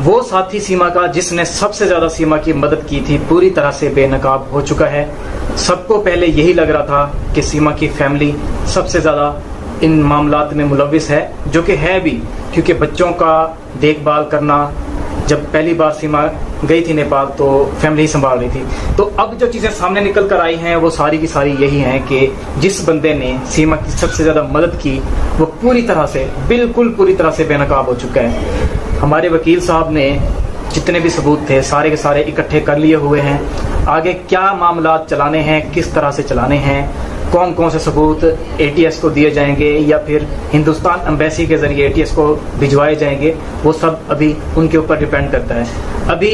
وہ ساتھی سیما کا جس نے سب سے زیادہ سیما کی مدد کی تھی پوری طرح سے بے نقاب ہو چکا ہے. سب کو پہلے یہی لگ رہا تھا کہ سیما کی فیملی سب سے زیادہ ان معاملات میں ملوث ہے، جو کہ ہے بھی، کیونکہ بچوں کا دیکھ بھال کرنا، جب پہلی بار سیما گئی تھی نیپال تو فیملی ہی سنبھال رہی تھی. تو اب جو چیزیں سامنے نکل کر آئی ہیں وہ ساری کی ساری یہی ہیں کہ جس بندے نے سیما کی سب سے زیادہ مدد کی وہ پوری طرح سے، بالکل پوری طرح سے بے نقاب ہو چکا ہے. ہمارے وکیل صاحب نے جتنے بھی ثبوت تھے سارے کے سارے اکٹھے کر لیے ہوئے ہیں. آگے کیا معاملات چلانے ہیں، کس طرح سے چلانے ہیں، کون کون سے ثبوت اے ٹی ایس کو دیے جائیں گے یا پھر ہندوستان ایمبیسی کے ذریعے اے ٹی ایس کو بھجوائے جائیں گے، وہ سب ابھی ان کے اوپر ڈیپینڈ کرتا ہے. ابھی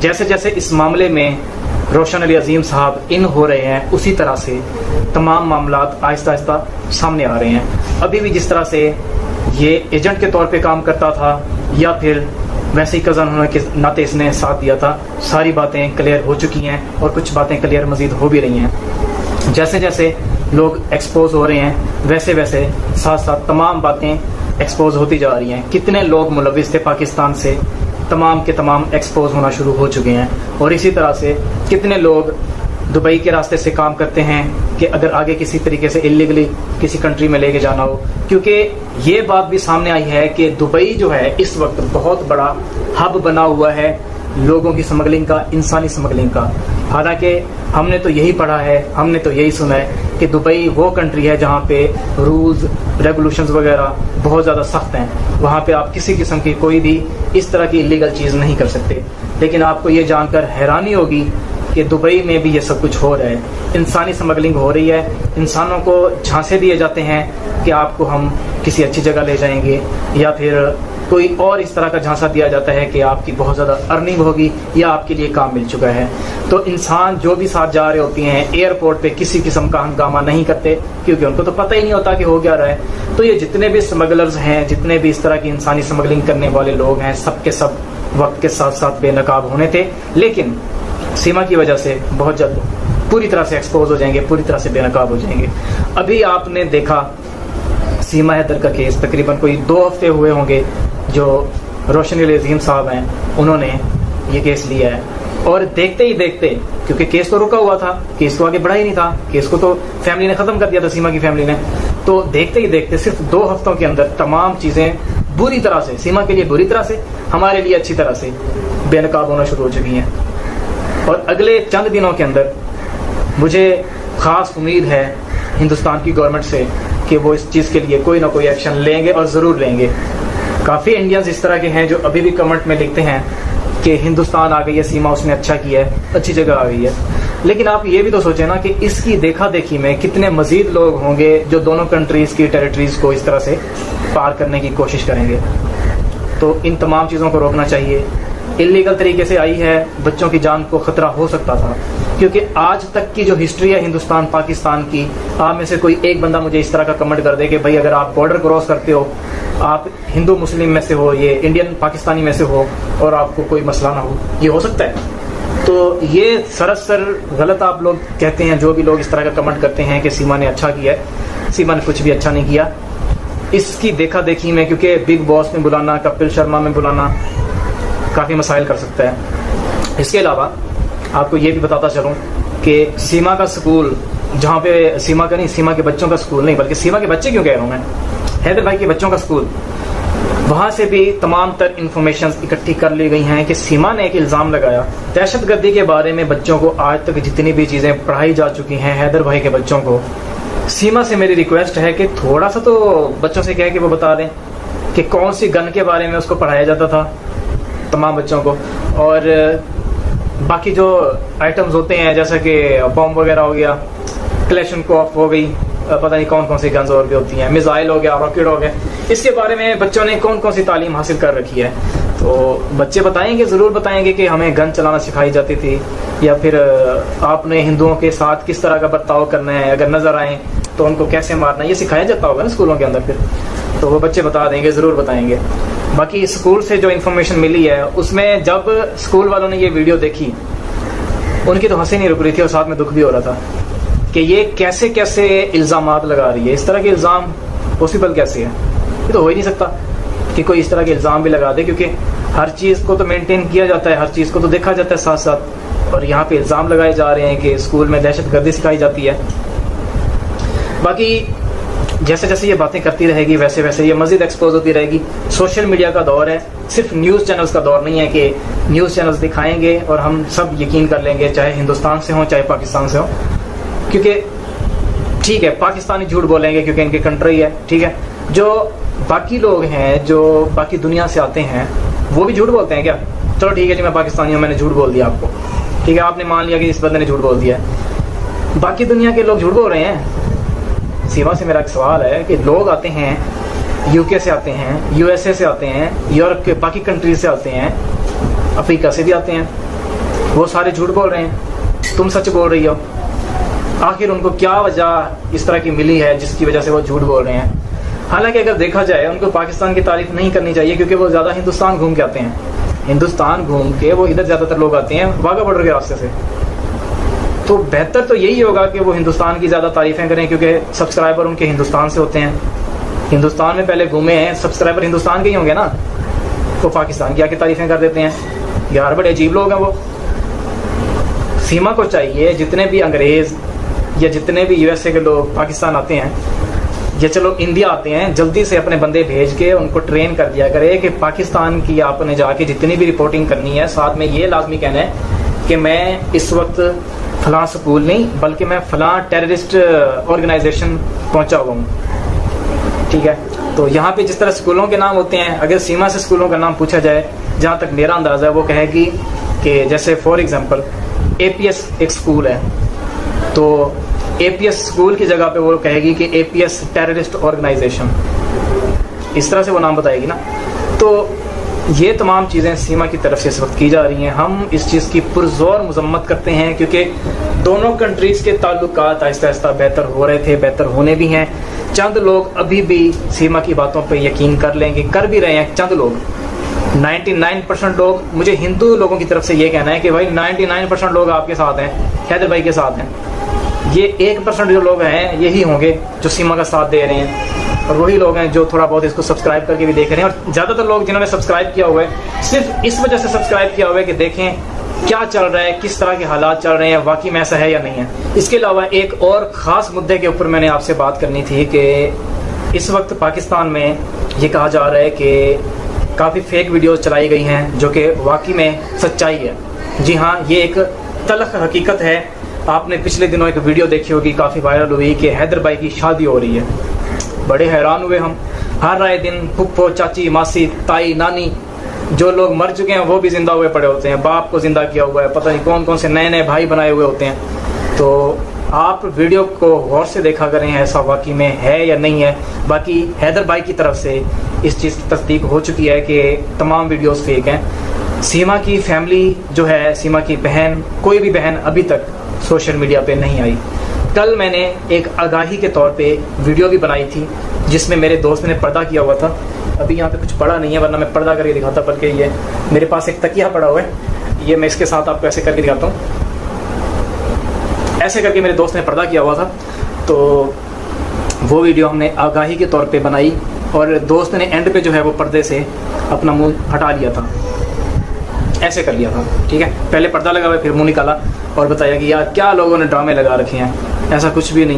جیسے جیسے اس معاملے میں روشن علی عظیم صاحب ان ہو رہے ہیں اسی طرح سے تمام معاملات آہستہ آہستہ سامنے آ رہے ہیں. ابھی بھی جس طرح سے یہ ایجنٹ کے طور پہ کام کرتا تھا یا پھر ویسے ہی کزن ہونے کے ناطے اس نے ساتھ دیا تھا، ساری باتیں کلیئر ہو چکی ہیں اور کچھ باتیں کلیئر مزید ہو بھی رہی ہیں. جیسے جیسے لوگ ایکسپوز ہو رہے ہیں ویسے ویسے ساتھ ساتھ تمام باتیں ایکسپوز ہوتی جا رہی ہیں. کتنے لوگ ملوث تھے پاکستان سے، تمام کے تمام ایکسپوز ہونا شروع ہو چکے ہیں. اور اسی طرح سے کتنے لوگ دبئی کے راستے سے کام کرتے ہیں کہ اگر آگے کسی طریقے سے انلیگلی کسی کنٹری میں لے کے جانا ہو، کیونکہ یہ بات بھی سامنے آئی ہے کہ دبئی جو ہے اس وقت بہت بڑا ہب بنا ہوا ہے لوگوں کی سمگلنگ کا، انسانی سمگلنگ کا. حالانکہ ہم نے تو یہی پڑھا ہے، ہم نے تو یہی سنا ہے کہ دبئی وہ کنٹری ہے جہاں پہ رولز ریگولیشنز وغیرہ بہت زیادہ سخت ہیں. وہاں پہ آپ کسی قسم کی کوئی بھی اس طرح کی انلیگل چیز نہیں کر سکتے. لیکن آپ کو یہ جان کر حیرانی ہوگی کہ دبئی میں بھی یہ سب کچھ ہو رہا ہے. انسانی سمگلنگ ہو رہی ہے، انسانوں کو جھانسے دیے جاتے ہیں کہ آپ کو ہم کسی اچھی جگہ لے جائیں گے، یا پھر کوئی اور اس طرح کا جھانسا دیا جاتا ہے کہ آپ کی بہت زیادہ ارننگ ہوگی یا آپ کے لیے کام مل چکا ہے. تو انسان جو بھی ساتھ جا رہے ہوتی ہیں ایئرپورٹ پہ کسی قسم کا ہنگامہ نہیں کرتے، کیونکہ ان کو تو پتہ ہی نہیں ہوتا کہ ہو کیا رہا ہے. تو یہ جتنے بھی اسمگلرز ہیں، جتنے بھی اس طرح کی انسانی اسمگلنگ کرنے والے لوگ ہیں، سب کے سب وقت کے ساتھ ساتھ بے نقاب ہونے تھے، لیکن سیما کی وجہ سے بہت جلد پوری طرح سے ایکسپوز ہو جائیں گے، پوری طرح سے بے نقاب ہو جائیں گے. ابھی آپ نے دیکھا سیما حیدر کا کیس تقریباً کوئی 2 ہفتے ہوئے ہوں گے جو روشن علی عظیم صاحب ہیں انہوں نے یہ کیس لیا ہے. اور دیکھتے ہی دیکھتے، کیونکہ کیس تو رکا ہوا تھا، کیس کو آگے بڑھا ہی نہیں تھا، کیس کو تو فیملی نے ختم کر دیا تھا، سیما کی فیملی نے. تو دیکھتے ہی دیکھتے صرف 2 ہفتوں کے اندر تمام چیزیں بری طرح سے، سیما کے لیے بری طرح سے، ہمارے لیے اچھی طرح سے بے نقاب ہونا شروع ہو چکی ہیں. اور اگلے چند دنوں کے اندر مجھے خاص امید ہے ہندوستان کی گورنمنٹ سے کہ وہ اس چیز کے لیے کوئی نہ کوئی ایکشن لیں گے اور ضرور لیں گے. کافی انڈینز اس طرح کے ہیں جو ابھی بھی کمنٹ میں لکھتے ہیں کہ ہندوستان آ گئی ہے سیما، اس نے اچھا کیا ہے، اچھی جگہ آ گئی ہے. لیکن آپ یہ بھی تو سوچیں نا کہ اس کی دیکھا دیکھی میں کتنے مزید لوگ ہوں گے جو دونوں کنٹریز کی ٹیریٹریز کو اس طرح سے پار کرنے کی کوشش کریں گے. تو ان تمام چیزوں کو روکنا چاہیے. انلیگل طریقے سے آئی ہے، بچوں کی جان کو خطرہ ہو سکتا تھا، کیونکہ آج تک کی جو ہسٹری ہے ہندوستان پاکستان کی، آپ میں سے کوئی ایک بندہ مجھے اس طرح کا کمنٹ کر دے کہ بھائی اگر آپ بارڈر کراس کرتے ہو، آپ ہندو مسلم میں سے ہو، یہ انڈین پاکستانی میں سے ہو، اور آپ کو کوئی مسئلہ نہ ہو، یہ ہو سکتا ہے؟ تو یہ سراسر غلط آپ لوگ کہتے ہیں، جو بھی لوگ اس طرح کا کمنٹ کرتے ہیں کہ سیما نے اچھا کیا ہے. سیما نے کچھ بھی اچھا نہیں کیا. اس کی دیکھا دیکھی میں، کیونکہ بگ باس میں بلانا، کپل شرما میں بلانا کافی مسائل کر سکتا ہے. اس کے علاوہ آپ کو یہ بھی بتاتا چلوں کہ سیما کا سکول، جہاں پہ سیما کا نہیں، سیما کے بچوں کا سکول نہیں بلکہ سیما کے بچے کیوں کہہ رہا ہوں میں، حیدر بھائی کے بچوں کا سکول، وہاں سے بھی تمام تر انفارمیشنز اکٹھی کر لی گئی ہیں کہ سیما نے ایک الزام لگایا دہشت گردی کے بارے میں. بچوں کو آج تک جتنی بھی چیزیں پڑھائی جا چکی ہیں حیدر بھائی کے بچوں کو، سیما سے میری ریکویسٹ ہے کہ تھوڑا سا تو بچوں سے کہہ کہ وہ بتا دیں کہ کون سی گن کے بارے میں اس کو پڑھایا جاتا تھا تمام بچوں کو، اور باقی جو آئٹمز ہوتے ہیں جیسا کہ بم وغیرہ ہو گیا، کلیشن کوف ہو گئی، پتہ نہیں کون کون سی گنز اور بھی ہوتی ہیں، میزائل ہو گیا، راکٹ ہو گیا، اس کے بارے میں بچوں نے کون کون سی تعلیم حاصل کر رکھی ہے. تو بچے بتائیں گے، ضرور بتائیں گے کہ ہمیں گن چلانا سکھائی جاتی تھی، یا پھر آپ نے ہندوؤں کے ساتھ کس طرح کا برتاؤ کرنا ہے، اگر نظر آئیں تو ان کو کیسے مارنا ہے، یہ سکھایا جاتا ہوگا نا اسکولوں کے اندر. پھر تو وہ بچے بتا دیں گے، ضرور بتائیں گے. باقی اسکول سے جو انفارمیشن ملی ہے اس میں جب اسکول والوں نے یہ ویڈیو دیکھی ان کی تو ہنسی نہیں رک رہی تھی اور ساتھ میں دکھ بھی ہو رہا تھا کہ یہ کیسے کیسے الزامات لگا رہی ہے. اس طرح کے الزام پاسبل کیسے ہے؟ یہ تو ہو ہی نہیں سکتا کہ کوئی اس طرح کے الزام بھی لگا دے، کیونکہ ہر چیز کو تو مینٹین کیا جاتا ہے، ہر چیز کو تو دیکھا جاتا ہے ساتھ ساتھ، اور یہاں پہ الزام لگائے جا رہے ہیں کہ اسکول میں دہشت گردی سکھائی جاتی ہے۔ باقی جیسے جیسے یہ باتیں کرتی رہے گی ویسے ویسے یہ مزید ایکسپوز ہوتی رہے گی۔ سوشل میڈیا کا دور ہے، صرف نیوز چینلز کا دور نہیں ہے کہ نیوز چینلز دکھائیں گے اور ہم سب یقین کر لیں گے، چاہے ہندوستان سے ہوں چاہے پاکستان سے ہوں، کیونکہ ٹھیک ہے پاکستانی جھوٹ بولیں گے کیونکہ ان کی کنٹری ہے، ٹھیک ہے، جو باقی لوگ ہیں جو باقی دنیا سے آتے ہیں وہ بھی جھوٹ بولتے ہیں کیا؟ چلو ٹھیک ہے جی میں پاکستانی ہوں، میں نے جھوٹ بول دیا آپ کو، ٹھیک ہے، آپ نے مان لیا کہ اس بندے نے جھوٹ بول دیا ہے، باقی دنیا کے لوگ جھوٹ بول رہے ہیں۔ سیما سے میرا ایک سوال ہے کہ لوگ آتے ہیں یو کے سے آتے ہیں، یو ایس اے سے آتے ہیں، یورپ کے باقی کنٹریز سے آتے ہیں، افریقہ سے بھی آتے ہیں، وہ سارے جھوٹ بول رہے ہیں، تم سچ بول رہی ہو، آخر ان کو کیا وجہ اس طرح کی ملی ہے جس کی وجہ سے وہ جھوٹ بول رہے ہیں؟ حالانکہ اگر دیکھا جائے ان کو پاکستان کی تعریف نہیں کرنی چاہیے کیونکہ وہ زیادہ ہندوستان گھوم کے آتے ہیں، ہندوستان گھوم کے وہ ادھر زیادہ تر لوگ آتے ہیں واگا بارڈر کے راستے سے، تو بہتر تو یہی ہوگا کہ وہ ہندوستان کی زیادہ تعریفیں کریں کیونکہ سبسکرائبر ان کے ہندوستان سے ہوتے ہیں، ہندوستان میں پہلے گھومے ہیں، سبسکرائبر ہندوستان کے ہی ہوں گے نا، وہ پاکستان کی آ کے تعریفیں کر دیتے ہیں، یار بڑے عجیب لوگ ہیں وہ۔ سیما کو چاہیے جتنے بھی انگریز یا جتنے بھی یو ایس اے کے لوگ پاکستان آتے ہیں یا چلو انڈیا آتے ہیں، جلدی سے اپنے بندے بھیج کے ان کو ٹرین کر دیا کرے کہ پاکستان کی آپ نے جا کے جتنی بھی رپورٹنگ کرنی ہے ساتھ میں یہ لازمی کہنا ہے کہ میں اس وقت فلاں سکول نہیں بلکہ میں فلاں ٹیررسٹ آرگنائزیشن پہنچا ہوا ہوں، ٹھیک ہے۔ تو یہاں پہ جس طرح سکولوں کے نام ہوتے ہیں، اگر سیما سے سکولوں کا نام پوچھا جائے جہاں تک میرا اندازہ ہے وہ کہے گی کہ جیسے for example a P S ایک سکول ہے، تو اے پی ایس اسکول کی جگہ پہ وہ کہے گی کہ اے پی ایس ٹیررسٹ آرگنائزیشن، اس طرح سے وہ نام بتائے گی نا۔ تو یہ تمام چیزیں سیما کی طرف سے اس وقت کی جا رہی ہیں، ہم اس چیز کی پرزور مذمت کرتے ہیں کیونکہ دونوں کنٹریز کے تعلقات آہستہ آہستہ بہتر ہو رہے تھے، بہتر ہونے بھی ہیں۔ چند لوگ ابھی بھی سیما کی باتوں پہ یقین کر لیں گے، کر بھی رہے ہیں چند لوگ، 99% لوگ، مجھے ہندو لوگوں کی طرف سے یہ کہنا ہے کہ بھائی 99% لوگ آپ کے ساتھ ہیں، حیدر بھائی کے ساتھ ہیں، یہ 1% جو لوگ ہیں یہی ہوں گے جو سیما کا ساتھ دے رہے ہیں، اور وہی لوگ ہیں جو تھوڑا بہت اس کو سبسکرائب کر کے بھی دیکھ رہے ہیں، اور زیادہ تر لوگ جنہوں نے سبسکرائب کیا ہوا ہے صرف اس وجہ سے سبسکرائب کیا ہوا ہے کہ دیکھیں کیا چل رہا ہے، کس طرح کے حالات چل رہے ہیں، واقعی میں ایسا ہے یا نہیں ہے۔ اس کے علاوہ ایک اور خاص مدعے کے اوپر میں نے آپ سے بات کرنی تھی کہ اس وقت پاکستان میں یہ کہا جا رہا ہے کہ کافی فیک ویڈیوز چلائی گئی ہیں جو کہ واقعی میں سچائی ہے۔ جی ہاں، یہ ایک تلخ حقیقت ہے۔ آپ نے پچھلے دنوں ایک ویڈیو دیکھی ہوگی کافی وائرل ہوئی کہ حیدر بھائی کی شادی ہو رہی ہے، بڑے حیران ہوئے ہم، ہر رائے دن پھپھو، چاچی، ماسی، تائی، نانی، جو لوگ مر چکے ہیں وہ بھی زندہ ہوئے پڑے ہوتے ہیں، باپ کو زندہ کیا ہوا ہے، پتہ نہیں کون کون سے نئے نئے بھائی بنائے ہوئے ہوتے ہیں۔ تو آپ ویڈیو کو غور سے دیکھا کریں ایسا واقعی میں ہے یا نہیں ہے۔ باقی حیدر بھائی کی طرف سے اس چیز کی تصدیق ہو چکی ہے کہ تمام ویڈیوز فیک ہیں۔ سیما کی فیملی جو ہے، سیما کی بہن، کوئی بھی بہن ابھی تک سوشل میڈیا پہ نہیں آئی۔ کل میں نے ایک آگاہی کے طور پہ ویڈیو بھی بنائی تھی جس میں میرے دوست نے پردہ کیا ہوا تھا، ابھی یہاں پہ کچھ پڑا نہیں ہے ورنہ میں پردہ کر کے دکھاتا، بلکہ یہ میرے پاس ایک تکیہ پڑا ہوا ہے، یہ میں اس کے ساتھ آپ کو ایسے کر کے دکھاتا ہوں، ایسے کر کے میرے دوست نے پردہ کیا ہوا تھا۔ تو وہ ویڈیو ہم نے آگاہی کے طور پہ بنائی اور دوست نے اینڈ پہ جو ہے وہ پردے سے اپنا منہ ہٹا لیا تھا، ایسے کر لیا تھا، ٹھیک ہے، پہلے پردہ لگا ہوا پھر منہ نکالا اور بتایا کہ یار کیا لوگوں نے ڈرامے لگا رکھے ہیں، ایسا کچھ بھی نہیں۔